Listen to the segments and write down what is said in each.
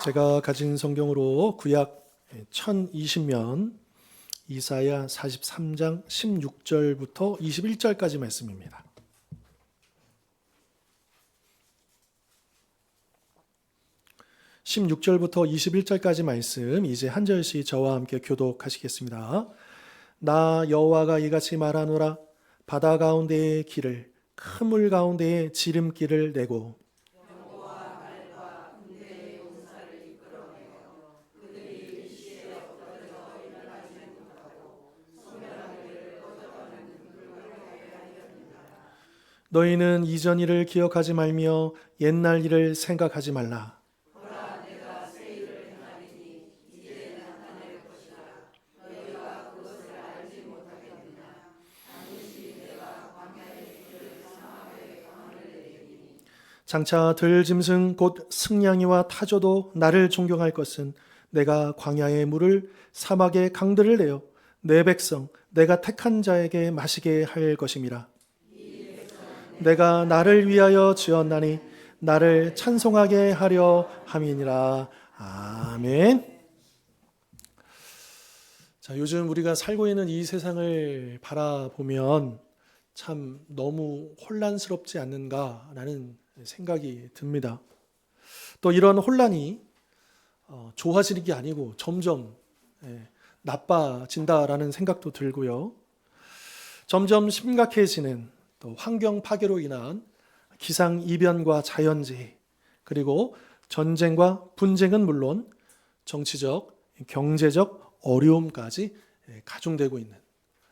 제가 가진 성경으로 구약 1020면 이사야 43장 16절부터 21절까지 말씀입니다. (16절부터) (21절까지) 말씀 이제 한 절씩 저와 함께 교독하시겠습니다. 나 여호와가 이같이 말하노라. 바다 가운데의 길을 큰 물 가운데에 지름길을 내고 너희는 이전 일을 기억하지 말며 옛날 일을 생각하지 말라. 장차 들짐승 곧 승냥이와 타조도 나를 존경할 것은 내가 광야의 물을 사막의 강들을 내어 내 백성 내가 택한 자에게 마시게 할 것임이라. 내가 나를 위하여 지었나니 나를 찬송하게 하려 함이니라. 아멘. 자, 요즘 우리가 살고 있는 이 세상을 바라보면 참 너무 혼란스럽지 않는가라는 생각이 듭니다. 또 이런 혼란이 좋아지는 게 아니고 점점 나빠진다라는 생각도 들고요. 점점 심각해지는 또 환경 파괴로 인한 기상 이변과 자연재해, 그리고 전쟁과 분쟁은 물론 정치적, 경제적 어려움까지 가중되고 있는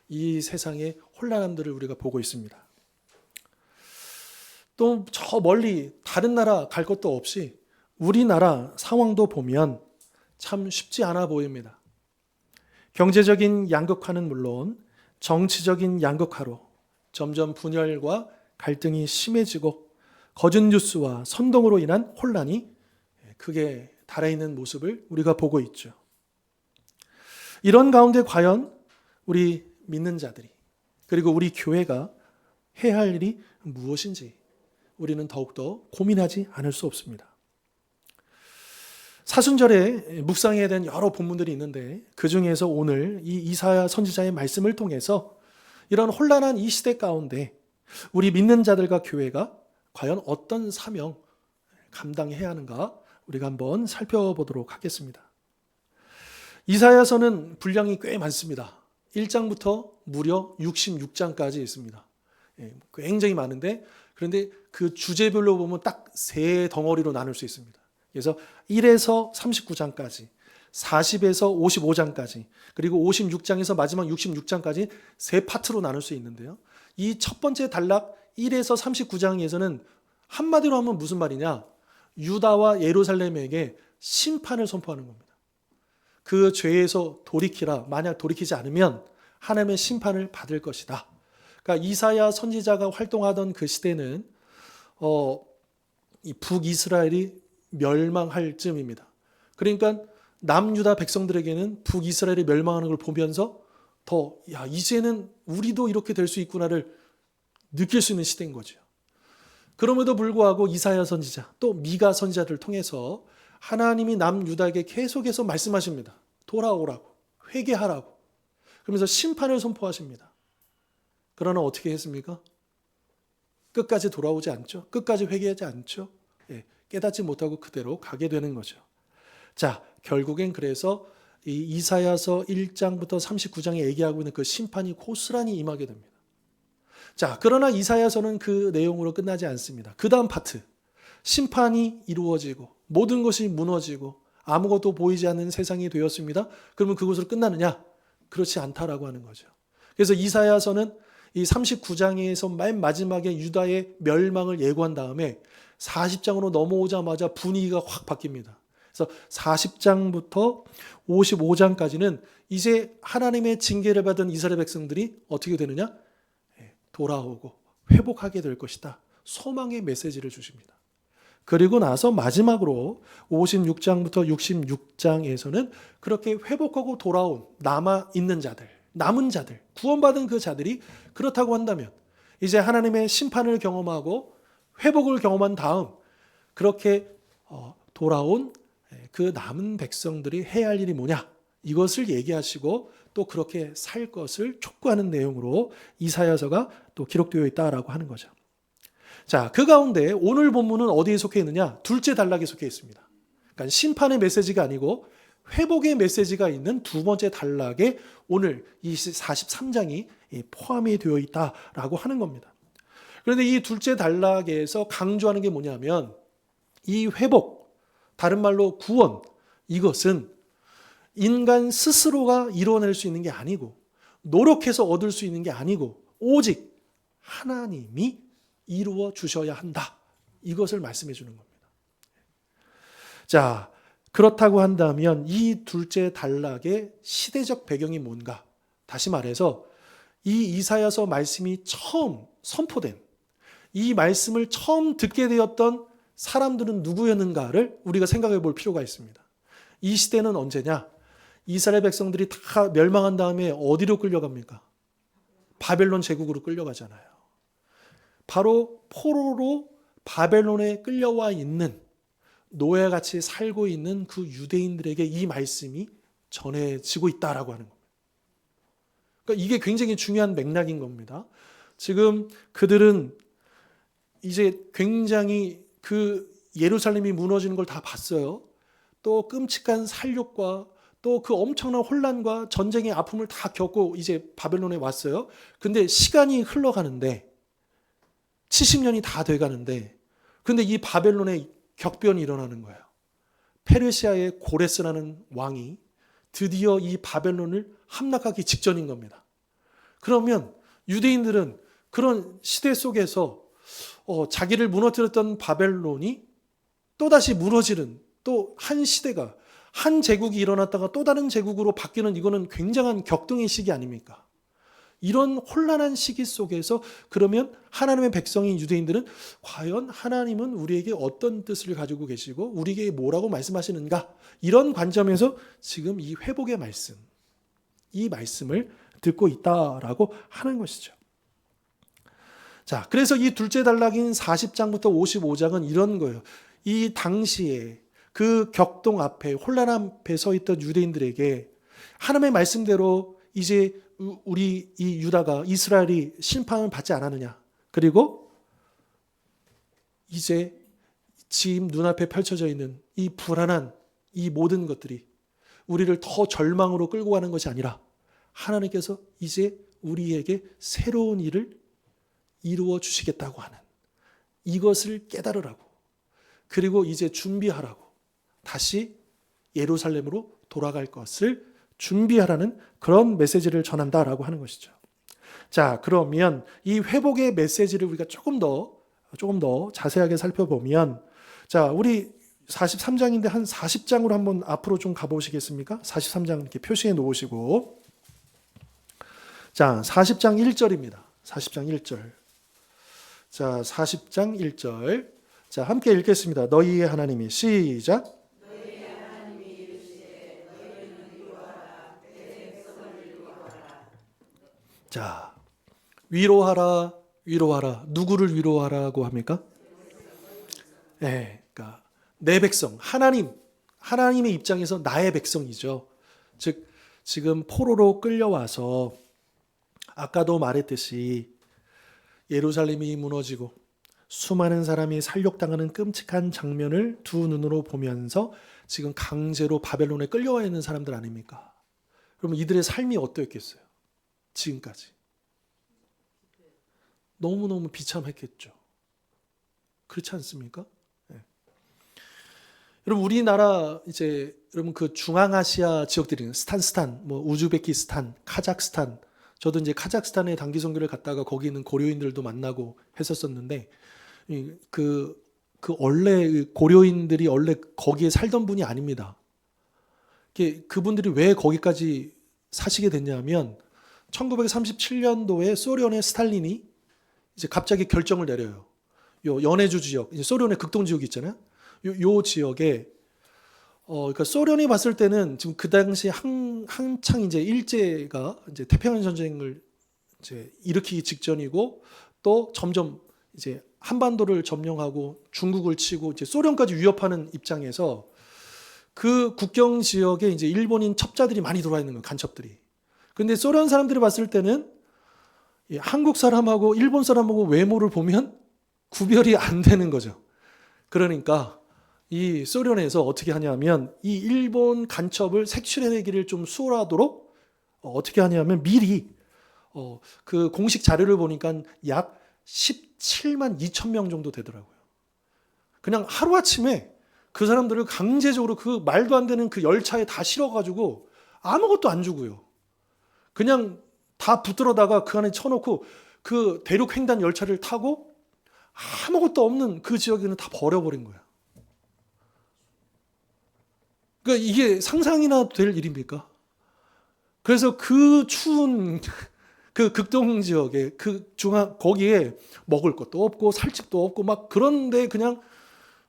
이 세상의 혼란함들을 우리가 보고 있습니다. 또 저 멀리 다른 나라 갈 것도 없이 우리나라 상황도 보면 참 쉽지 않아 보입니다. 경제적인 양극화는 물론 정치적인 양극화로 점점 분열과 갈등이 심해지고 거짓 뉴스와 선동으로 인한 혼란이 크게 달아있는 모습을 우리가 보고 있죠. 이런 가운데 과연 우리 믿는 자들이, 그리고 우리 교회가 해야 할 일이 무엇인지 우리는 더욱더 고민하지 않을 수 없습니다. 사순절에 묵상해야 되는 여러 본문들이 있는데 그 중에서 오늘 이 이사야 선지자의 말씀을 통해서 이런 혼란한 이 시대 가운데 우리 믿는 자들과 교회가 과연 어떤 사명 감당해야 하는가 우리가 한번 살펴보도록 하겠습니다. 이사야서는 분량이 꽤 많습니다. 1장부터 무려 66장까지 있습니다. 굉장히 많은데, 그런데 그 주제별로 보면 딱 세 덩어리로 나눌 수 있습니다. 그래서 1에서 39장까지, 40에서 55장까지, 그리고 56장에서 마지막 66장까지 세 파트로 나눌 수 있는데요. 이 첫 번째 단락 1에서 39장에서는 한마디로 하면 무슨 말이냐? 유다와 예루살렘에게 심판을 선포하는 겁니다. 그 죄에서 돌이키라. 만약 돌이키지 않으면 하나님의 심판을 받을 것이다. 그러니까 이사야 선지자가 활동하던 그 시대는 이 북이스라엘이 멸망할 즈음입니다. 그러니까 남유다 백성들에게는 북이스라엘이 멸망하는 걸 보면서 더 이제는 우리도 이렇게 될 수 있구나를 느낄 수 있는 시대인 거죠. 그럼에도 불구하고 이사야 선지자 또 미가 선지자들을 통해서 하나님이 남유다에게 계속해서 말씀하십니다. 돌아오라고, 회개하라고. 그러면서 심판을 선포하십니다. 그러나 어떻게 했습니까? 끝까지 돌아오지 않죠. 끝까지 회개하지 않죠. 깨닫지 못하고 그대로 가게 되는 거죠. 자, 결국엔 그래서 이 이사야서 1장부터 39장에 얘기하고 있는 그 심판이 고스란히 임하게 됩니다. 자, 그러나 이사야서는 그 내용으로 끝나지 않습니다. 그 다음 파트, 심판이 이루어지고 모든 것이 무너지고 아무것도 보이지 않는 세상이 되었습니다. 그러면 그것으로 끝나느냐? 그렇지 않다라고 하는 거죠. 그래서 이사야서는 이 39장에서 맨 마지막에 유다의 멸망을 예고한 다음에 40장으로 넘어오자마자 분위기가 확 바뀝니다. 그래서 40장부터 55장까지는 이제 하나님의 징계를 받은 이스라엘 백성들이 어떻게 되느냐? 돌아오고 회복하게 될 것이다. 소망의 메시지를 주십니다. 그리고 나서 마지막으로 56장부터 66장에서는 그렇게 회복하고 돌아온 남아있는 자들, 남은 자들, 구원받은 그 자들이 그렇다고 한다면 이제 하나님의 심판을 경험하고 회복을 경험한 다음 그렇게 돌아온 그 남은 백성들이 해야 할 일이 뭐냐? 이것을 얘기하시고 또 그렇게 살 것을 촉구하는 내용으로 이사야서가 또 기록되어 있다라고 하는 거죠. 자, 그 가운데 오늘 본문은 어디에 속해 있느냐? 둘째 단락에 속해 있습니다. 그러니까 심판의 메시지가 아니고 회복의 메시지가 있는 두 번째 단락에 오늘 이 43장이 포함이 되어 있다라고 하는 겁니다. 그런데 이 둘째 단락에서 강조하는 게 뭐냐면 이 회복, 다른 말로 구원, 이것은 인간 스스로가 이뤄낼 수 있는 게 아니고 노력해서 얻을 수 있는 게 아니고 오직 하나님이 이루어 주셔야 한다. 이것을 말씀해 주는 겁니다. 자, 그렇다고 한다면 이 둘째 단락의 시대적 배경이 뭔가? 다시 말해서 이 이사야서 말씀이 처음 선포된 이 말씀을 처음 듣게 되었던 사람들은 누구였는가를 우리가 생각해 볼 필요가 있습니다. 이 시대는 언제냐? 이스라엘 백성들이 다 멸망한 다음에 어디로 끌려갑니까? 바벨론 제국으로 끌려가잖아요. 바로 포로로 바벨론에 끌려와 있는 노예같이 살고 있는 그 유대인들에게 이 말씀이 전해지고 있다라고 하는 겁니다. 그러니까 이게 굉장히 중요한 맥락인 겁니다. 지금 그들은 이제 굉장히 그 예루살렘이 무너지는 걸 다 봤어요. 또 끔찍한 살육과 또 그 엄청난 혼란과 전쟁의 아픔을 다 겪고 이제 바벨론에 왔어요. 근데 시간이 흘러가는데 70년이 다 돼가는데 근데 이 바벨론에 격변이 일어나는 거예요. 페르시아의 고레스라는 왕이 드디어 이 바벨론을 함락하기 직전인 겁니다. 그러면 유대인들은 그런 시대 속에서 자기를 무너뜨렸던 바벨론이 또다시 무너지는 또 한 시대가 한 제국이 일어났다가 또 다른 제국으로 바뀌는 이거는 굉장한 격동의 시기 아닙니까? 이런 혼란한 시기 속에서 그러면 하나님의 백성인 유대인들은 과연 하나님은 우리에게 어떤 뜻을 가지고 계시고 우리에게 뭐라고 말씀하시는가? 이런 관점에서 지금 이 회복의 말씀, 이 말씀을 듣고 있다라고 하는 것이죠. 자, 그래서 이 둘째 단락인 40장부터 55장은 이런 거예요. 이 당시에 그 격동 앞에 혼란 앞에 서 있던 유대인들에게 하나님의 말씀대로 이제 우리 이 유다가 이스라엘이 심판을 받지 않았느냐. 그리고 이제 지금 눈앞에 펼쳐져 있는 이 불안한 이 모든 것들이 우리를 더 절망으로 끌고 가는 것이 아니라 하나님께서 이제 우리에게 새로운 일을 이루어 주시겠다고 하는 이것을 깨달으라고 그리고 이제 준비하라고 다시 예루살렘으로 돌아갈 것을 준비하라는 그런 메시지를 전한다라고 하는 것이죠. 자, 그러면 이 회복의 메시지를 우리가 조금 더 자세하게 살펴보면 자, 우리 43장인데 한 40장으로 한번 앞으로 좀 가보시겠습니까? 43장 이렇게 표시해 놓으시고 자, 40장 1절입니다. 40장 1절. 자, 40장 1절. 자, 함께 읽겠습니다. 너희의 하나님이 시작. 자, 위로하라, 위로하라. 누구를 위로하라고 합니까? 네, 그러니까 내 백성, 하나님의 입장에서 나의 백성이죠. 즉, 지금 포로로 끌려와서 아까도 말했듯이 예루살렘이 무너지고 수많은 사람이 살육당하는 끔찍한 장면을 두 눈으로 보면서 지금 강제로 바벨론에 끌려와 있는 사람들 아닙니까? 그러면 이들의 삶이 어떠했겠어요? 지금까지. 너무너무 비참했겠죠. 그렇지 않습니까? 네. 여러분 우리나라 이제 여러분 그 중앙아시아 지역들이 스탄, 뭐 우즈베키스탄, 카자흐스탄 저도 이제 카자흐스탄에 단기 선교를 갔다가 거기 있는 고려인들도 만나고 했었었는데 그 원래 고려인들이 원래 거기에 살던 분이 아닙니다. 그분들이 왜 거기까지 사시게 됐냐면 1937년도에 소련의 스탈린이 이제 갑자기 결정을 내려요. 요 연해주 지역, 이제 소련의 극동 지역이 있잖아요. 요 지역에 그러니까 소련이 봤을 때는 지금 그 당시 한창 이제 일제가 이제 태평양 전쟁을 이제 일으키기 직전이고 또 점점 이제 한반도를 점령하고 중국을 치고 이제 소련까지 위협하는 입장에서 그 국경 지역에 이제 일본인 첩자들이 많이 들어와 있는 거예요. 간첩들이. 근데 소련 사람들이 봤을 때는 한국 사람하고 일본 사람하고 외모를 보면 구별이 안 되는 거죠. 그러니까 이 소련에서 어떻게 하냐면 이 일본 간첩을 색출해내기를 좀 수월하도록 어떻게 하냐면 미리 그 공식 자료를 보니까 약 17만 2천 명 정도 되더라고요. 그냥 하루아침에 그 사람들을 강제적으로 그 말도 안 되는 그 열차에 다 실어가지고 아무것도 안 주고요. 그냥 다 붙들어다가 그 안에 쳐놓고 그 대륙 횡단 열차를 타고 아무것도 없는 그 지역에는 다 버려버린 거야. 그러니까 이게 상상이나 될 일입니까? 그래서 그 추운 그 극동 지역에 그 중앙 거기에 먹을 것도 없고 살 집도 없고 막 그런데 그냥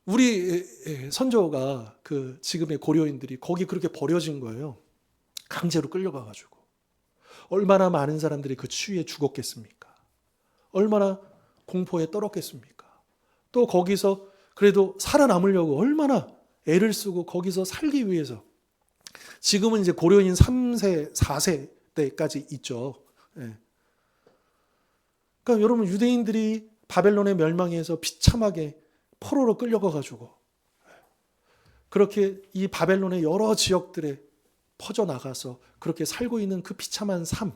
우리 선조가 그 지금의 고려인들이 거기 그렇게 버려진 거예요. 강제로 끌려가가지고. 얼마나 많은 사람들이 그 추위에 죽었겠습니까? 얼마나 공포에 떨었겠습니까? 또 거기서 그래도 살아남으려고 얼마나 애를 쓰고 거기서 살기 위해서. 지금은 이제 고려인 3세, 4세 때까지 있죠. 예. 그러니까 여러분 유대인들이 바벨론의 멸망에서 비참하게 포로로 끌려가가지고 그렇게 이 바벨론의 여러 지역들에 퍼져나가서 그렇게 살고 있는 그 비참한 삶,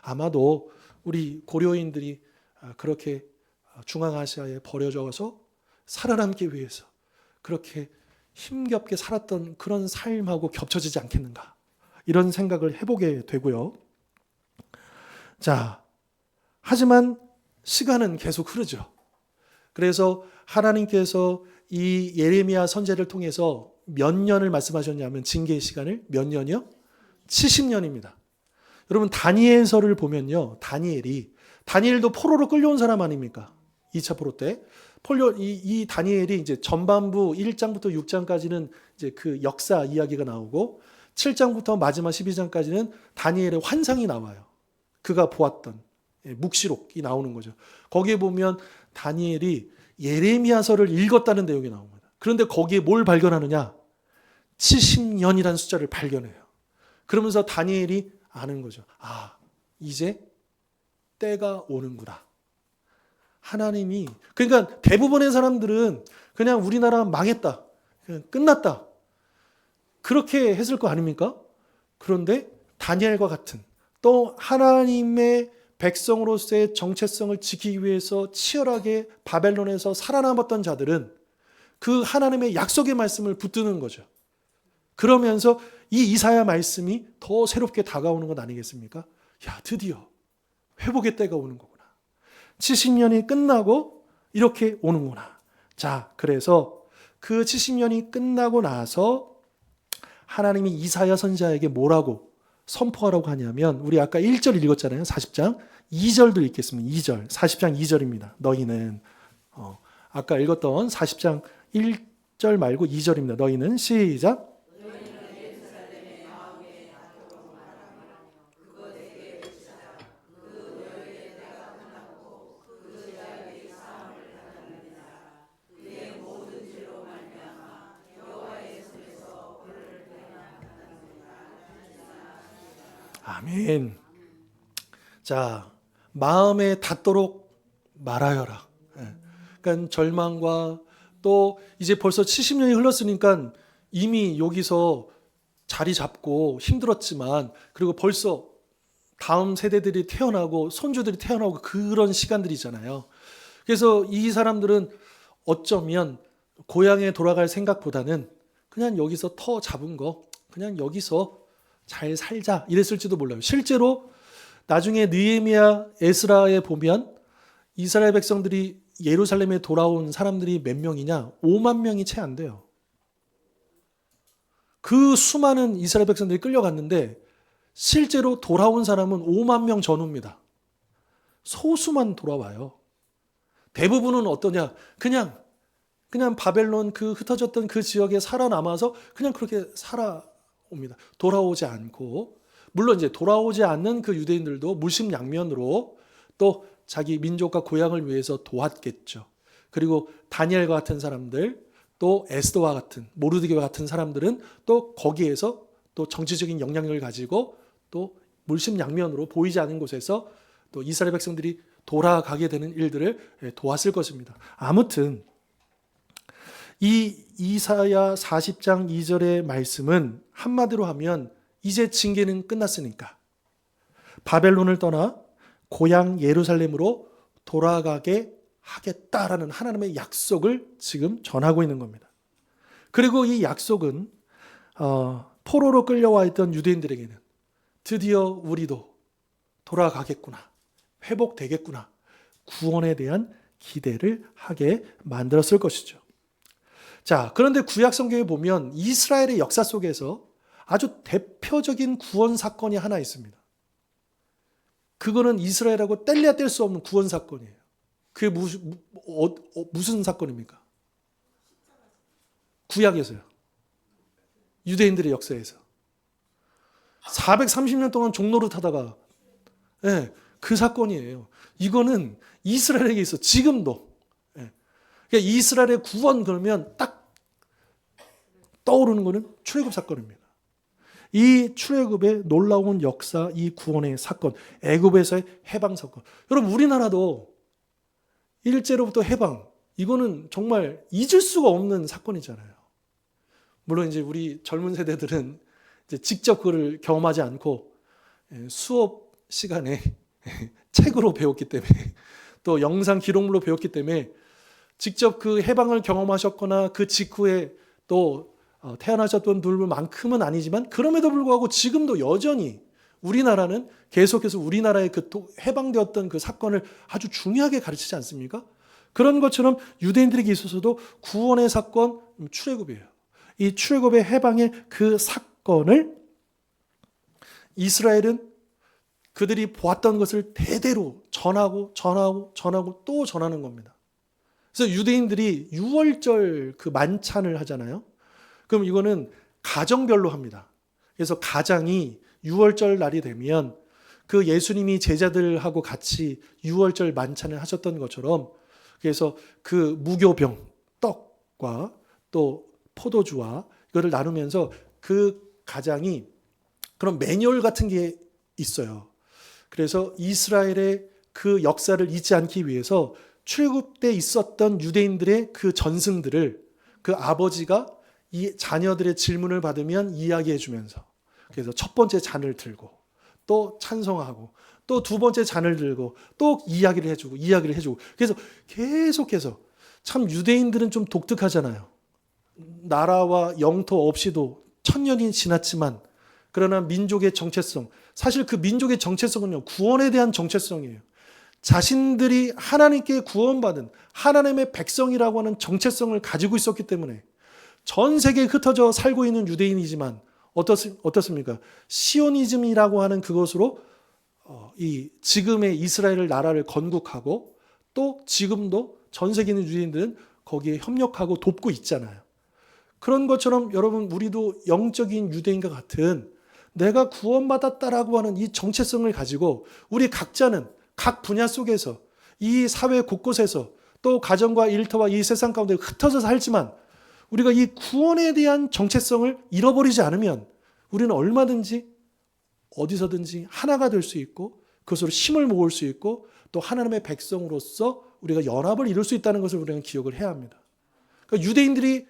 아마도 우리 고려인들이 그렇게 중앙아시아에 버려져서 살아남기 위해서 그렇게 힘겹게 살았던 그런 삶하고 겹쳐지지 않겠는가, 이런 생각을 해보게 되고요. 자, 하지만 시간은 계속 흐르죠. 그래서 하나님께서 이 예레미야 선지자를 통해서 몇 년을 말씀하셨냐면 징계의 시간을 몇 년이요? 70년입니다. 여러분 다니엘서를 보면요. 다니엘도 포로로 끌려온 사람 아닙니까? 2차 포로 때. 이 다니엘이 이제 전반부 1장부터 6장까지는 이제 그 역사 이야기가 나오고 7장부터 마지막 12장까지는 다니엘의 환상이 나와요. 그가 보았던 묵시록이 나오는 거죠. 거기에 보면 다니엘이 예레미야서를 읽었다는 내용이 나옵니다. 그런데 거기에 뭘 발견하느냐? 70년이라는 숫자를 발견해요. 그러면서 다니엘이 아는 거죠. 아, 이제 때가 오는구나. 하나님이, 그러니까 대부분의 사람들은 그냥 우리나라 망했다, 그냥 끝났다, 그렇게 했을 거 아닙니까? 그런데 다니엘과 같은 또 하나님의 백성으로서의 정체성을 지키기 위해서 치열하게 바벨론에서 살아남았던 자들은 그 하나님의 약속의 말씀을 붙드는 거죠. 그러면서 이 이사야 말씀이 더 새롭게 다가오는 것 아니겠습니까? 야, 드디어 회복의 때가 오는 거구나. 70년이 끝나고 이렇게 오는구나. 자, 그래서 그 70년이 끝나고 나서 하나님이 이사야 선지자에게 뭐라고 선포하라고 하냐면, 우리 아까 1절 읽었잖아요. 40장 2절도 읽겠습니다. 2절, 40장 2절입니다. 너희는 아까 읽었던 40장 1절 말고 2절입니다. 너희는 시작. 아멘. 자, 마음에 닿도록 말하여라. 그러니까 절망과 또 이제 벌써 70년이 흘렀으니까 이미 여기서 자리 잡고 힘들었지만, 그리고 벌써 다음 세대들이 태어나고 손주들이 태어나고 그런 시간들이잖아요. 그래서 이 사람들은 어쩌면 고향에 돌아갈 생각보다는 그냥 여기서 터 잡은 거 그냥 여기서 잘 살자 이랬을지도 몰라요. 실제로 나중에 느헤미야, 에스라에 보면 이스라엘 백성들이 예루살렘에 돌아온 사람들이 몇 명이냐? 5만 명이 채 안 돼요. 그 수많은 이스라엘 백성들이 끌려갔는데 실제로 돌아온 사람은 5만 명 전후입니다. 소수만 돌아와요. 대부분은 어떠냐? 그냥 바벨론 그 흩어졌던 그 지역에 살아남아서 그냥 그렇게 살아옵니다. 돌아오지 않고, 물론 이제 돌아오지 않는 그 유대인들도 물심양면으로 또 자기 민족과 고향을 위해서 도왔겠죠. 그리고 다니엘과 같은 사람들, 또 에스더와 같은 모르드게와 같은 사람들은 또 거기에서 또 정치적인 영향력을 가지고 또 물심양면으로 보이지 않은 곳에서 또 이스라엘 백성들이 돌아가게 되는 일들을 도왔을 것입니다. 아무튼 이 이사야 40장 2절의 말씀은 한마디로 하면 이제 징계는 끝났으니까 바벨론을 떠나 고향 예루살렘으로 돌아가게 하겠다라는 하나님의 약속을 지금 전하고 있는 겁니다. 그리고 이 약속은 포로로 끌려와 있던 유대인들에게는 드디어 우리도 돌아가겠구나, 회복되겠구나, 구원에 대한 기대를 하게 만들었을 것이죠. 자, 그런데 구약 성경에 보면 이스라엘의 역사 속에서 아주 대표적인 구원 사건이 하나 있습니다. 그거는 이스라엘하고 뗄래야 뗄 수 없는 구원 사건이에요. 그게 무슨 사건입니까? 구약에서요. 유대인들의 역사에서. 430년 동안 종노릇 하다가 그 사건이에요. 이거는 이스라엘에게 있어 지금도. 그러니까 이스라엘의 구원 그러면 딱 떠오르는 것은 출애굽 사건입니다. 이 출애굽의 놀라운 역사, 이 구원의 사건, 애굽에서의 해방 사건. 여러분 우리나라도 일제로부터 해방, 이거는 정말 잊을 수가 없는 사건이잖아요. 물론 이제 우리 젊은 세대들은 이제 직접 그걸 경험하지 않고 수업 시간에 책으로 배웠기 때문에 또 영상 기록물로 배웠기 때문에 직접 그 해방을 경험하셨거나 그 직후에 또 태어나셨던 분들만큼은 아니지만 그럼에도 불구하고 지금도 여전히 우리나라는 계속해서 우리나라의 그 해방되었던 그 사건을 아주 중요하게 가르치지 않습니까? 그런 것처럼 유대인들에게 있어서도 구원의 사건, 출애굽이에요. 이 출애굽의 해방의 그 사건을 이스라엘은 그들이 보았던 것을 대대로 전하고 또 전하는 겁니다. 그래서 유대인들이 유월절 그 만찬을 하잖아요. 그럼 이거는 가정별로 합니다. 그래서 가장이 유월절 날이 되면 그 예수님이 제자들하고 같이 유월절 만찬을 하셨던 것처럼 그래서 그 무교병, 떡과 또 포도주와 이거를 나누면서 그 가장이 그런 매뉴얼 같은 게 있어요. 그래서 이스라엘의 그 역사를 잊지 않기 위해서 출애굽 때 있었던 유대인들의 그 전승들을 그 아버지가 이 자녀들의 질문을 받으면 이야기해 주면서 그래서 첫 번째 잔을 들고 또 찬송하고 또 두 번째 잔을 들고 또 이야기를 해주고 그래서 계속해서 참 유대인들은 좀 독특하잖아요. 나라와 영토 없이도 1000년이 지났지만 그러나 민족의 정체성, 사실 그 민족의 정체성은요 구원에 대한 정체성이에요. 자신들이 하나님께 구원받은 하나님의 백성이라고 하는 정체성을 가지고 있었기 때문에 전 세계에 흩어져 살고 있는 유대인이지만 어떻습니까? 시오니즘이라고 하는 그것으로 이 지금의 이스라엘 나라를 건국하고 또 지금도 전 세계에 있는 유대인들은 거기에 협력하고 돕고 있잖아요. 그런 것처럼 여러분 우리도 영적인 유대인과 같은 내가 구원받았다라고 하는 이 정체성을 가지고 우리 각자는 각 분야 속에서 이 사회 곳곳에서 또 가정과 일터와 이 세상 가운데 흩어져 살지만 우리가 이 구원에 대한 정체성을 잃어버리지 않으면 우리는 얼마든지 어디서든지 하나가 될 수 있고 그것으로 힘을 모을 수 있고 또 하나님의 백성으로서 우리가 연합을 이룰 수 있다는 것을 우리는 기억을 해야 합니다. 그러니까 유대인들이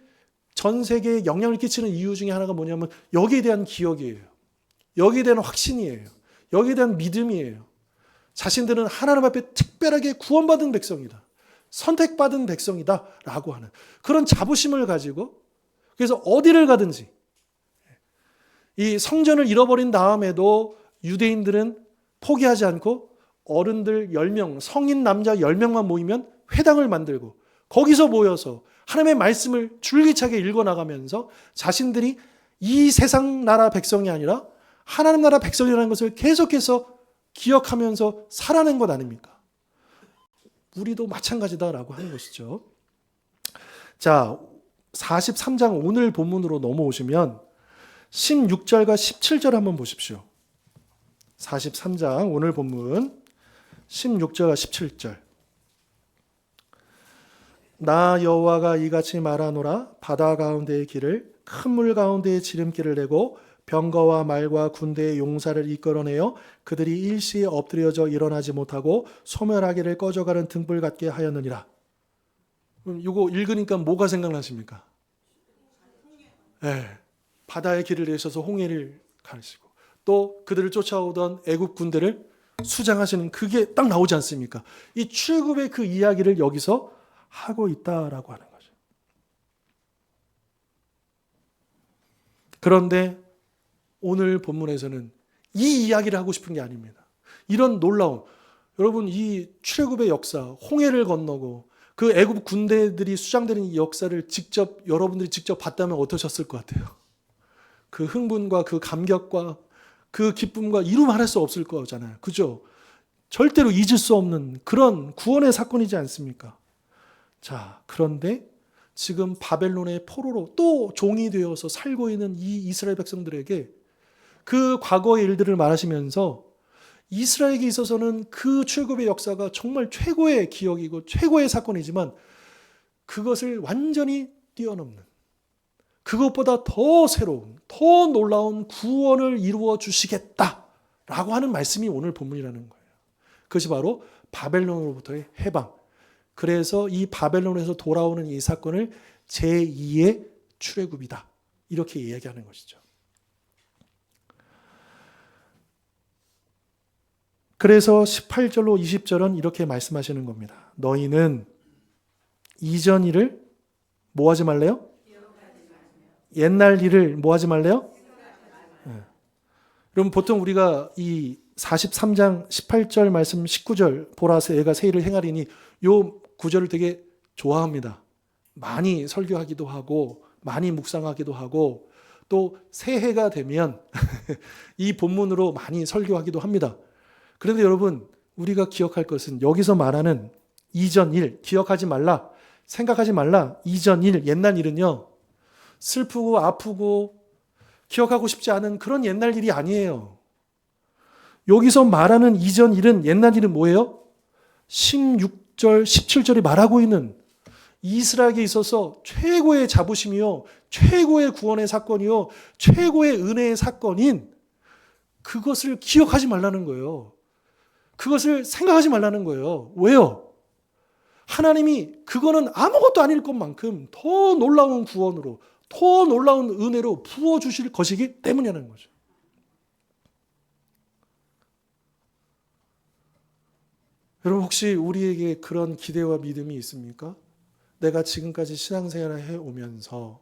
전 세계에 영향을 끼치는 이유 중에 하나가 뭐냐면 여기에 대한 기억이에요. 여기에 대한 확신이에요. 여기에 대한 믿음이에요. 자신들은 하나님 앞에 특별하게 구원받은 백성이다. 선택받은 백성이다 라고 하는 그런 자부심을 가지고 그래서 어디를 가든지 이 성전을 잃어버린 다음에도 유대인들은 포기하지 않고 어른들 10명, 성인 남자 10명만 모이면 회당을 만들고 거기서 모여서 하나님의 말씀을 줄기차게 읽어나가면서 자신들이 이 세상 나라 백성이 아니라 하나님 나라 백성이라는 것을 계속해서 기억하면서 살아낸 것 아닙니까? 우리도 마찬가지다라고 하는 것이죠. 자, 43장 오늘 본문으로 넘어오시면 16절과 17절 한번 보십시오. 43장 오늘 본문 16절과 17절. 나 여호와가 이같이 말하노라. 바다 가운데의 길을 큰 물 가운데에 지름길을 내고 병거와 말과 군대의 용사를 이끌어내어 그들이 일시에 엎드려져 일어나지 못하고 소멸하기를 꺼져가는 등불 같게 하였느니라. 이거 읽으니까 뭐가 생각나십니까? 네, 바다의 길을 내셔서 홍해를 가르시고 또 그들을 쫓아오던 애국 군대를 수장하시는 그게 딱 나오지 않습니까? 이 출애굽의 그 이야기를 여기서 하고 있다라고 하는 거죠. 그런데 오늘 본문에서는 이 이야기를 하고 싶은 게 아닙니다. 이런 놀라운, 여러분 이 출애굽의 역사, 홍해를 건너고 그 애굽 군대들이 수장되는 이 역사를 여러분들이 직접 봤다면 어떠셨을 것 같아요? 그 흥분과 그 감격과 그 기쁨과 이루 말할 수 없을 거잖아요. 그죠? 절대로 잊을 수 없는 그런 구원의 사건이지 않습니까? 자, 그런데 지금 바벨론의 포로로 또 종이 되어서 살고 있는 이 이스라엘 백성들에게 그 과거의 일들을 말하시면서 이스라엘에게 있어서는 그 출애굽의 역사가 정말 최고의 기억이고 최고의 사건이지만 그것을 완전히 뛰어넘는, 그것보다 더 새로운, 더 놀라운 구원을 이루어 주시겠다라고 하는 말씀이 오늘 본문이라는 거예요. 그것이 바로 바벨론으로부터의 해방. 그래서 이 바벨론에서 돌아오는 이 사건을 제2의 출애굽이다. 이렇게 이야기하는 것이죠. 그래서 18절로 20절은 이렇게 말씀하시는 겁니다. 너희는 이전 일을 뭐 하지 말래요? 옛날 일을 뭐 하지 말래요? 네. 그럼 보통 우리가 이 43장 18절 말씀 19절 보라서 애가 새 일을 행하리니 요 구절을 되게 좋아합니다. 많이 설교하기도 하고 많이 묵상하기도 하고 또 새해가 되면 이 본문으로 많이 설교하기도 합니다. 그런데 여러분 우리가 기억할 것은 여기서 말하는 이전 일, 기억하지 말라, 생각하지 말라, 이전 일, 옛날 일은요 슬프고 아프고 기억하고 싶지 않은 그런 옛날 일이 아니에요. 여기서 말하는 이전 일은, 옛날 일은 뭐예요? 16절, 17절이 말하고 있는 이스라엘에게 있어서 최고의 자부심이요, 최고의 구원의 사건이요, 최고의 은혜의 사건인 그것을 기억하지 말라는 거예요. 그것을 생각하지 말라는 거예요. 왜요? 하나님이 그거는 아무것도 아닐 것만큼 더 놀라운 구원으로, 더 놀라운 은혜로 부어주실 것이기 때문이라는 거죠. 여러분 혹시 우리에게 그런 기대와 믿음이 있습니까? 내가 지금까지 신앙생활을 해오면서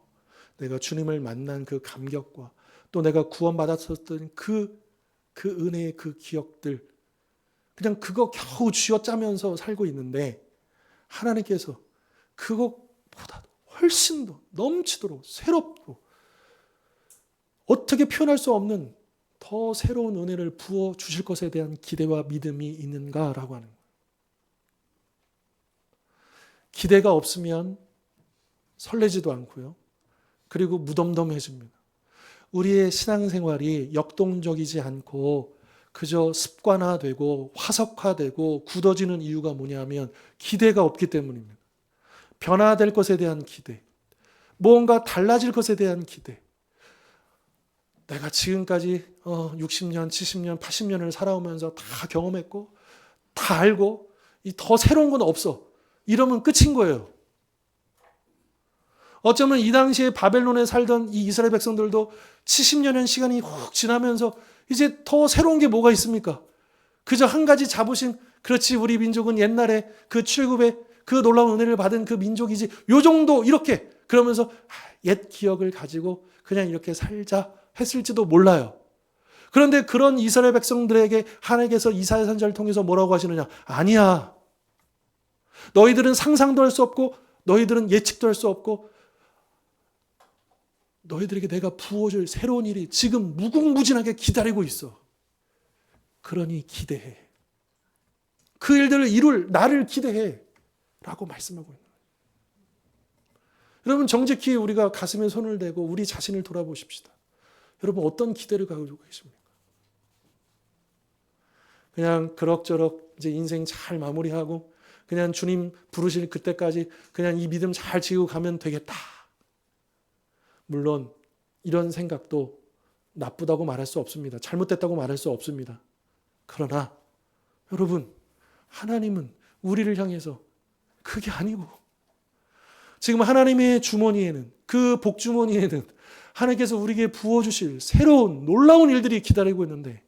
내가 주님을 만난 그 감격과 또 내가 구원받았었던 그 은혜의 그 기억들, 그냥 그거 겨우 쥐어짜면서 살고 있는데 하나님께서 그것보다 훨씬 더 넘치도록 새롭고 어떻게 표현할 수 없는 더 새로운 은혜를 부어주실 것에 대한 기대와 믿음이 있는가라고 하는 거예요. 기대가 없으면 설레지도 않고요. 그리고 무덤덤해집니다. 우리의 신앙생활이 역동적이지 않고 그저 습관화되고 화석화되고 굳어지는 이유가 뭐냐면 기대가 없기 때문입니다. 변화될 것에 대한 기대, 무언가 달라질 것에 대한 기대. 내가 지금까지 60년, 70년, 80년을 살아오면서 다 경험했고 다 알고 더 새로운 건 없어. 이러면 끝인 거예요. 어쩌면 이 당시에 바벨론에 살던 이 이스라엘 백성들도 70년의 시간이 훅 지나면서 이제 더 새로운 게 뭐가 있습니까? 그저 한 가지 잡으신, 그렇지 우리 민족은 옛날에 그 출애굽의 그 놀라운 은혜를 받은 그 민족이지, 요 정도 이렇게 그러면서 옛 기억을 가지고 그냥 이렇게 살자 했을지도 몰라요. 그런데 그런 이스라엘 백성들에게 하나님께서 이사야 선지자를 통해서 뭐라고 하시느냐? 아니야. 너희들은 상상도 할 수 없고 너희들은 예측도 할 수 없고 너희들에게 내가 부어줄 새로운 일이 지금 무궁무진하게 기다리고 있어. 그러니 기대해. 그 일들을 이룰 나를 기대해. 라고 말씀하고 있는 거예요. 여러분 정직히 우리가 가슴에 손을 대고 우리 자신을 돌아보십시다. 여러분 어떤 기대를 가지고 계십니까? 그냥 그럭저럭 이제 인생 잘 마무리하고 그냥 주님 부르실 그때까지 그냥 이 믿음 잘 지고 가면 되겠다. 물론 이런 생각도 나쁘다고 말할 수 없습니다. 잘못됐다고 말할 수 없습니다. 그러나 여러분, 하나님은 우리를 향해서 그게 아니고 지금 하나님의 주머니에는, 그 복주머니에는 하나님께서 우리에게 부어주실 새로운 놀라운 일들이 기다리고 있는데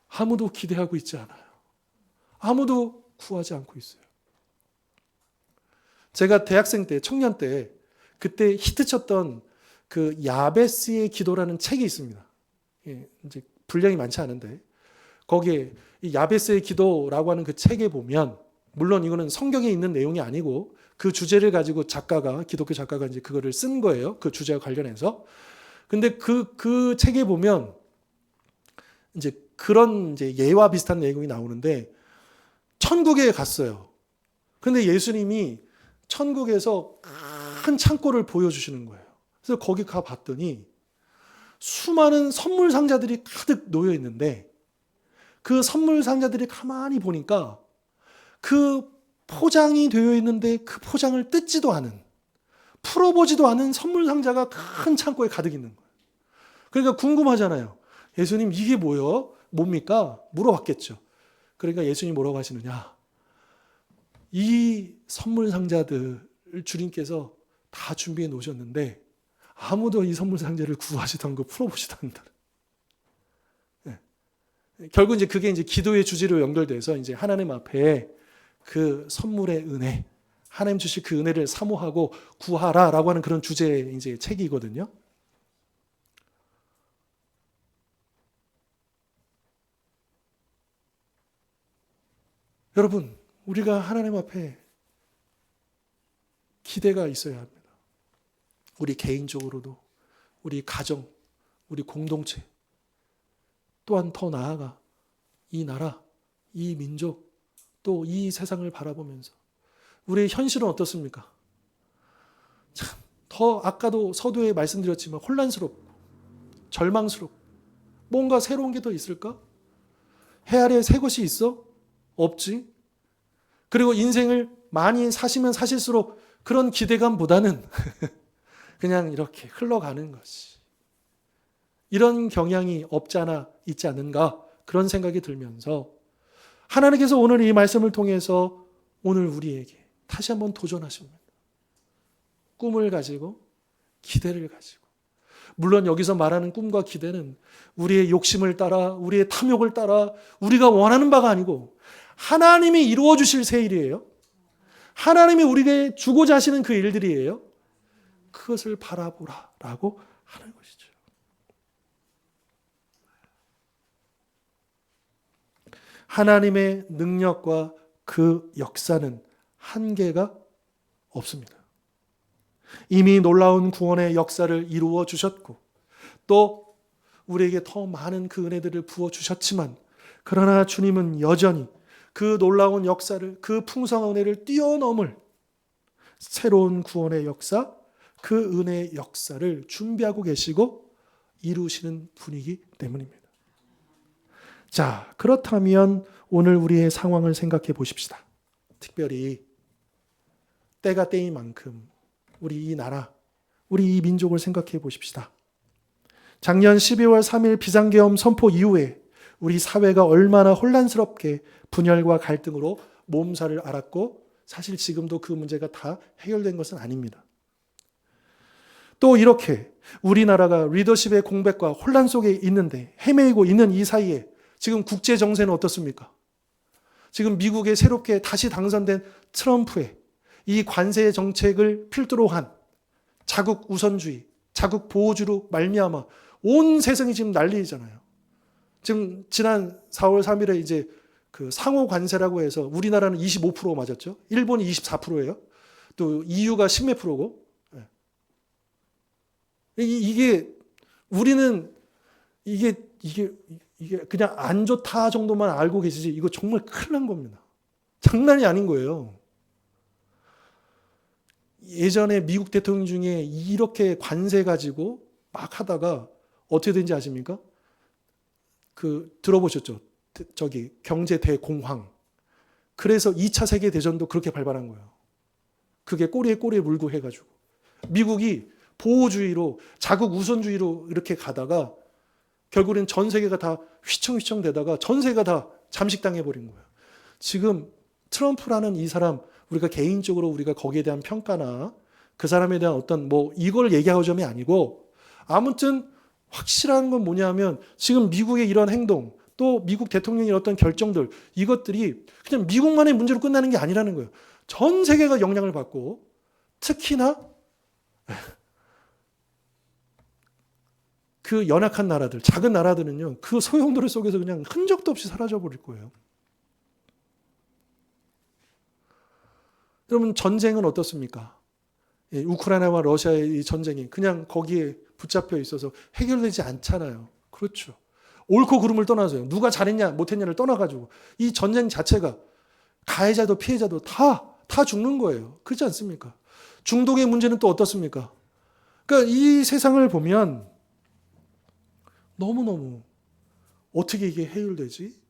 아무도 기대하고 있지 않아요. 아무도 구하지 않고 있어요. 제가 대학생 때, 청년 때 그때 히트쳤던 그 야베스의 기도라는 책이 있습니다. 예, 이제 분량이 많지 않은데 거기에 이 야베스의 기도라고 하는 그 책에 보면, 물론 이거는 성경에 있는 내용이 아니고 그 주제를 가지고 기독교 작가가 이제 그거를 쓴 거예요. 그 주제와 관련해서. 근데 그 책에 보면 이제 그런 이제 예와 비슷한 내용이 나오는데 천국에 갔어요. 근데 예수님이 천국에서 큰 창고를 보여주시는 거예요. 그래서 거기 가 봤더니 수많은 선물 상자들이 가득 놓여 있는데 그 선물 상자들이 가만히 보니까 그 포장이 되어 있는데 그 포장을 뜯지도 않은, 풀어보지도 않은 선물 상자가 큰 창고에 가득 있는 거예요. 그러니까 궁금하잖아요. 예수님 이게 뭐예요? 뭡니까? 물어봤겠죠. 그러니까 예수님 뭐라고 하시느냐. 이 선물 상자들을 주님께서 다 준비해 놓으셨는데 아무도 이 선물 상자를 구하지도 않고 풀어보지도 않는다. 네. 결국 이제 그게 이제 기도의 주제로 연결돼서 이제 하나님 앞에 그 선물의 은혜, 하나님 주실 그 은혜를 사모하고 구하라라고 하는 그런 주제의 이제 책이거든요. 여러분, 우리가 하나님 앞에 기대가 있어야 합니다. 우리 개인적으로도, 우리 가정, 우리 공동체, 또한 더 나아가 이 나라, 이 민족, 또 이 세상을 바라보면서 우리의 현실은 어떻습니까? 참, 더 아까도 서두에 말씀드렸지만 혼란스럽고 절망스럽고 뭔가 새로운 게 더 있을까? 해 아래에 새 것이 있어? 없지. 그리고 인생을 많이 사시면 사실수록 그런 기대감보다는 그냥 이렇게 흘러가는 것이, 이런 경향이 없지 않아 있지 않는가, 그런 생각이 들면서 하나님께서 오늘 이 말씀을 통해서 오늘 우리에게 다시 한번 도전하십니다. 꿈을 가지고, 기대를 가지고. 물론 여기서 말하는 꿈과 기대는 우리의 욕심을 따라, 우리의 탐욕을 따라 우리가 원하는 바가 아니고 하나님이 이루어 주실 새 일이에요. 하나님이 우리에게 주고자 하시는 그 일들이에요. 그것을 바라보라라고 하는 것이죠. 하나님의 능력과 그 역사는 한계가 없습니다. 이미 놀라운 구원의 역사를 이루어 주셨고 또 우리에게 더 많은 그 은혜들을 부어 주셨지만, 그러나 주님은 여전히 그 놀라운 역사를, 그 풍성한 은혜를 뛰어넘을 새로운 구원의 역사, 그 은혜의 역사를 준비하고 계시고 이루시는 분이기 때문입니다. 자, 그렇다면 오늘 우리의 상황을 생각해 보십시다. 특별히 때가 때인 만큼 우리 이 나라, 우리 이 민족을 생각해 보십시다. 작년 12월 3일 비상계엄 선포 이후에 우리 사회가 얼마나 혼란스럽게 분열과 갈등으로 몸살을 앓았고, 사실 지금도 그 문제가 다 해결된 것은 아닙니다. 또 이렇게 우리나라가 리더십의 공백과 혼란 속에 있는데, 헤매이고 있는 이 사이에 지금 국제 정세는 어떻습니까? 지금 미국에 새롭게 다시 당선된 트럼프의 이 관세 정책을 필두로 한 자국 우선주의, 자국 보호주로 말미암아 온 세상이 지금 난리잖아요. 지금 지난 4월 3일에 이제 그 상호 관세라고 해서 우리나라는 25% 맞았죠. 일본이 24%예요. 또 EU가 10몇 프로고. 이게 우리는 이게 그냥 안 좋다 정도만 알고 계시지, 이거 정말 큰일 난 겁니다. 장난이 아닌 거예요. 예전에 미국 대통령 중에 이렇게 관세 가지고 막 하다가 어떻게 된지 아십니까? 그 들어보셨죠? 저기 경제 대공황. 그래서 2차 세계대전도 그렇게 발발한 거예요. 그게 꼬리에 물고 해가지고. 미국이 보호주의로, 자국 우선주의로 이렇게 가다가 결국엔 전 세계가 다 휘청휘청 되다가 전 세계가 다 잠식당해버린 거예요. 지금 트럼프라는 이 사람, 우리가 개인적으로 우리가 거기에 대한 평가나 그 사람에 대한 어떤 이걸 얘기하고 점이 아니고, 아무튼 확실한 건 뭐냐면 지금 미국의 이런 행동, 또 미국 대통령의 어떤 결정들, 이것들이 그냥 미국만의 문제로 끝나는 게 아니라는 거예요. 전 세계가 영향을 받고, 특히나 그 연약한 나라들, 작은 나라들은요, 그 소용돌이 속에서 그냥 흔적도 없이 사라져 버릴 거예요. 여러분, 전쟁은 어떻습니까? 우크라이나와 러시아의 이 전쟁이 그냥 거기에 붙잡혀 있어서 해결되지 않잖아요. 그렇죠. 옳고 그름을 떠나서요. 누가 잘했냐 못했냐를 떠나가지고 이 전쟁 자체가 가해자도 피해자도 다 죽는 거예요. 그렇지 않습니까? 중동의 문제는 또 어떻습니까? 그러니까 이 세상을 보면 너무너무 어떻게 이게 해결되지?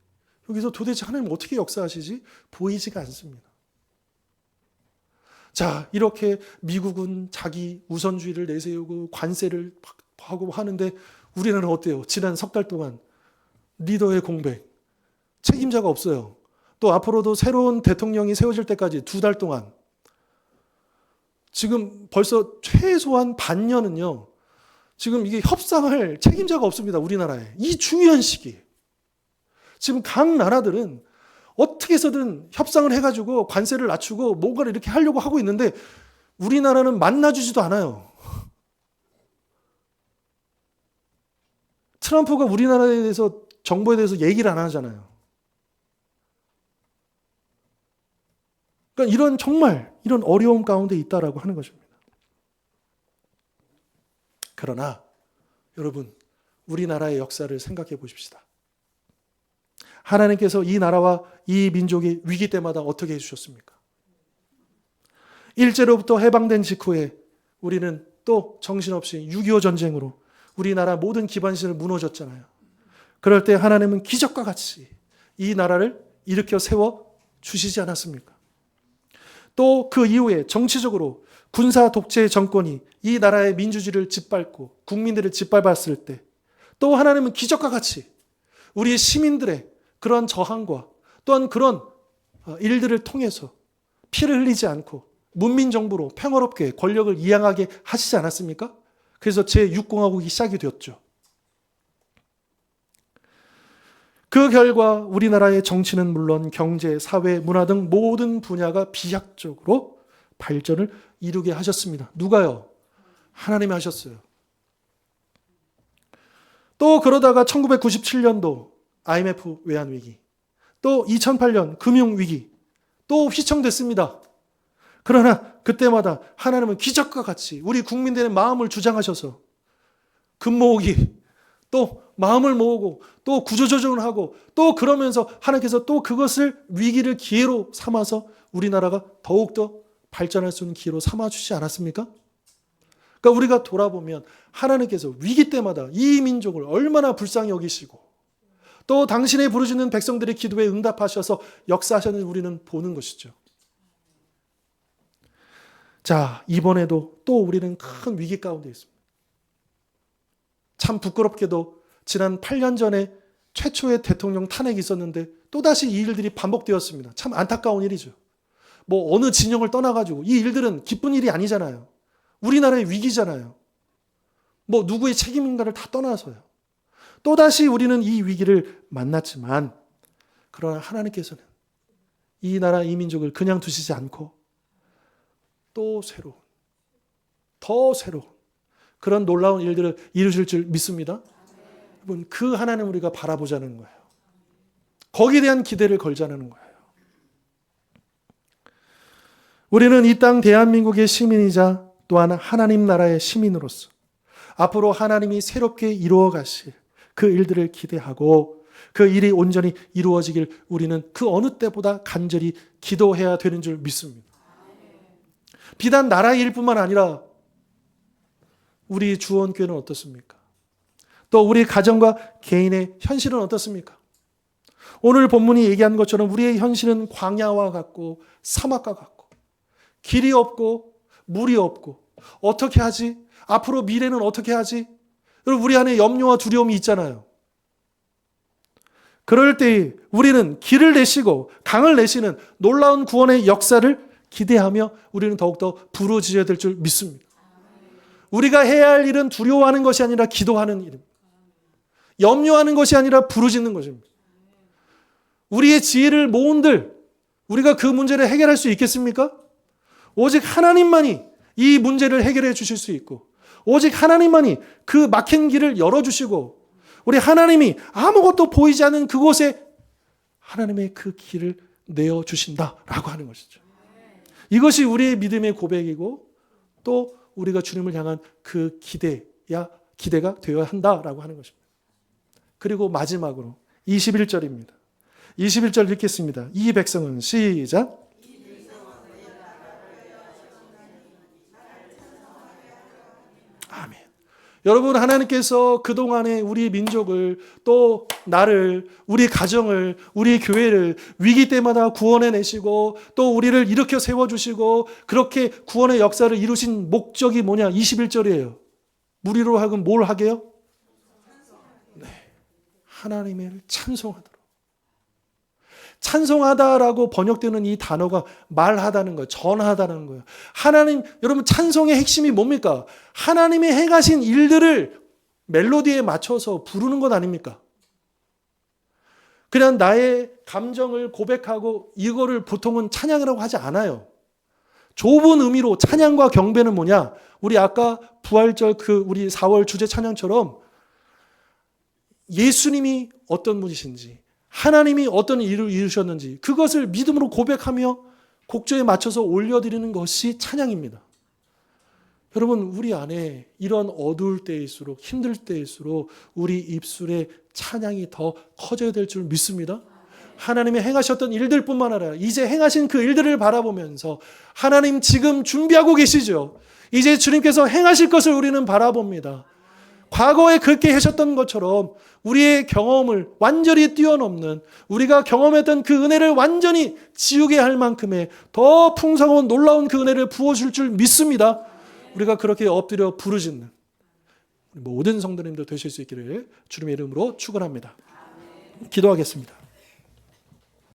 여기서 도대체 하나님 어떻게 역사하시지? 보이지가 않습니다. 자, 이렇게 미국은 자기 우선주의를 내세우고 관세를 하고 하는데 우리나라는 어때요? 지난 석 달 동안 리더의 공백, 책임자가 없어요. 또 앞으로도 새로운 대통령이 세워질 때까지 2달 동안 지금 벌써 최소한 반년은요. 지금 이게 협상할 책임자가 없습니다. 우리나라에. 이 중요한 시기. 지금 각 나라들은 어떻게 해서든 협상을 해가지고 관세를 낮추고 뭔가를 이렇게 하려고 하고 있는데 우리나라는 만나주지도 않아요. 트럼프가 우리나라에 대해서, 정부에 대해서 얘기를 안 하잖아요. 그러니까 이런 어려움 가운데 있다라고 하는 것입니다. 그러나 여러분, 우리나라의 역사를 생각해 보십시다. 하나님께서 이 나라와 이 민족의 위기 때마다 어떻게 해주셨습니까? 일제로부터 해방된 직후에 우리는 또 정신없이 6.25 전쟁으로 우리나라 모든 기반시설이 무너졌잖아요. 그럴 때 하나님은 기적과 같이 이 나라를 일으켜 세워 주시지 않았습니까? 또 그 이후에 정치적으로 군사 독재 정권이 이 나라의 민주주의를 짓밟고 국민들을 짓밟았을 때 또 하나님은 기적과 같이 우리 시민들의 그런 저항과 또한 그런 일들을 통해서 피를 흘리지 않고 문민정부로 평화롭게 권력을 이양하게 하시지 않았습니까? 그래서 제6공화국이 시작이 되었죠. 그 결과 우리나라의 정치는 물론 경제, 사회, 문화 등 모든 분야가 비약적으로 발전을 이루게 하셨습니다. 누가요? 하나님이 하셨어요. 또 그러다가 1997년도 IMF 외환위기, 또 2008년 금융위기, 또 휘청됐습니다. 그러나 그때마다 하나님은 기적과 같이 우리 국민들의 마음을 주장하셔서 금 모으기, 또 마음을 모으고 또 구조조정을 하고 또 그러면서 하나님께서 또 그것을 위기를 기회로 삼아서 우리나라가 더욱더 발전할 수 있는 기회로 삼아주시지 않았습니까? 그러니까 우리가 돌아보면 하나님께서 위기 때마다 이 민족을 얼마나 불쌍히 여기시고 또 당신의 부르짖는 백성들의 기도에 응답하셔서 역사하셨는지 우리는 보는 것이죠. 자, 이번에도 또 우리는 큰 위기 가운데 있습니다. 참 부끄럽게도 지난 8년 전에 최초의 대통령 탄핵이 있었는데 또다시 이 일들이 반복되었습니다. 참 안타까운 일이죠. 어느 진영을 떠나가지고 이 일들은 기쁜 일이 아니잖아요. 우리나라의 위기잖아요. 누구의 책임인가를 다 떠나서요. 또다시 우리는 이 위기를 만났지만 그러나 하나님께서는 이 나라 이 민족을 그냥 두시지 않고 또 새로운, 더 새로운 그런 놀라운 일들을 이루실 줄 믿습니다. 여러분, 그 하나님 우리가 바라보자는 거예요. 거기에 대한 기대를 걸자는 거예요. 우리는 이 땅 대한민국의 시민이자 또한 하나님 나라의 시민으로서 앞으로 하나님이 새롭게 이루어 가실 그 일들을 기대하고 그 일이 온전히 이루어지길 우리는 그 어느 때보다 간절히 기도해야 되는 줄 믿습니다. 비단 나라의 일뿐만 아니라 우리 주원교회는 어떻습니까? 또 우리 가정과 개인의 현실은 어떻습니까? 오늘 본문이 얘기한 것처럼 우리의 현실은 광야와 같고 사막과 같고 길이 없고 물이 없고 어떻게 하지? 앞으로 미래는 어떻게 하지? 여러분, 우리 안에 염려와 두려움이 있잖아요. 그럴 때 우리는 길을 내시고 강을 내시는 놀라운 구원의 역사를 기대하며 우리는 더욱더 부르짖어야 될 줄 믿습니다. 우리가 해야 할 일은 두려워하는 것이 아니라 기도하는 일입니다. 염려하는 것이 아니라 부르짖는 것입니다. 우리의 지혜를 모은들 우리가 그 문제를 해결할 수 있겠습니까? 오직 하나님만이 이 문제를 해결해 주실 수 있고 오직 하나님만이 그 막힌 길을 열어주시고 우리 하나님이 아무것도 보이지 않는 그곳에 하나님의 그 길을 내어주신다라고 하는 것이죠. 이것이 우리의 믿음의 고백이고 또 우리가 주님을 향한 그 기대가 되어야 한다라고 하는 것입니다. 그리고 마지막으로 21절입니다. 21절 읽겠습니다. 이 백성은 시작. 아멘. 여러분, 하나님께서 그동안에 우리 민족을 또 나를 우리 가정을 우리 교회를 위기 때마다 구원해내시고 또 우리를 일으켜 세워주시고 그렇게 구원의 역사를 이루신 목적이 뭐냐? 21절이에요. 우리로 하여금 뭘 하게요? 네, 하나님을 찬송하도록. 찬송하다라고 번역되는 이 단어가 말하다는 거예요. 전하다는 거예요. 하나님, 여러분 찬송의 핵심이 뭡니까? 하나님이 행하신 일들을 멜로디에 맞춰서 부르는 것 아닙니까? 그냥 나의 감정을 고백하고 이거를 보통은 찬양이라고 하지 않아요. 좁은 의미로 찬양과 경배는 뭐냐? 우리 아까 부활절 우리 4월 주제 찬양처럼 예수님이 어떤 분이신지 하나님이 어떤 일을 이루셨는지 그것을 믿음으로 고백하며 곡조에 맞춰서 올려드리는 것이 찬양입니다. 여러분, 우리 안에 이런 어두울 때일수록 힘들 때일수록 우리 입술에 찬양이 더 커져야 될 줄 믿습니다. 하나님이 행하셨던 일들뿐만 아니라 이제 행하신 그 일들을 바라보면서 하나님 지금 준비하고 계시죠. 이제 주님께서 행하실 것을 우리는 바라봅니다. 과거에 그렇게 하셨던 것처럼 우리의 경험을 완전히 뛰어넘는 우리가 경험했던 그 은혜를 완전히 지우게 할 만큼의 더 풍성한 놀라운 그 은혜를 부어줄 줄 믿습니다. 우리가 그렇게 엎드려 부르짖는 모든 성도님들 되실 수 있기를 주님의 이름으로 축원합니다. 기도하겠습니다.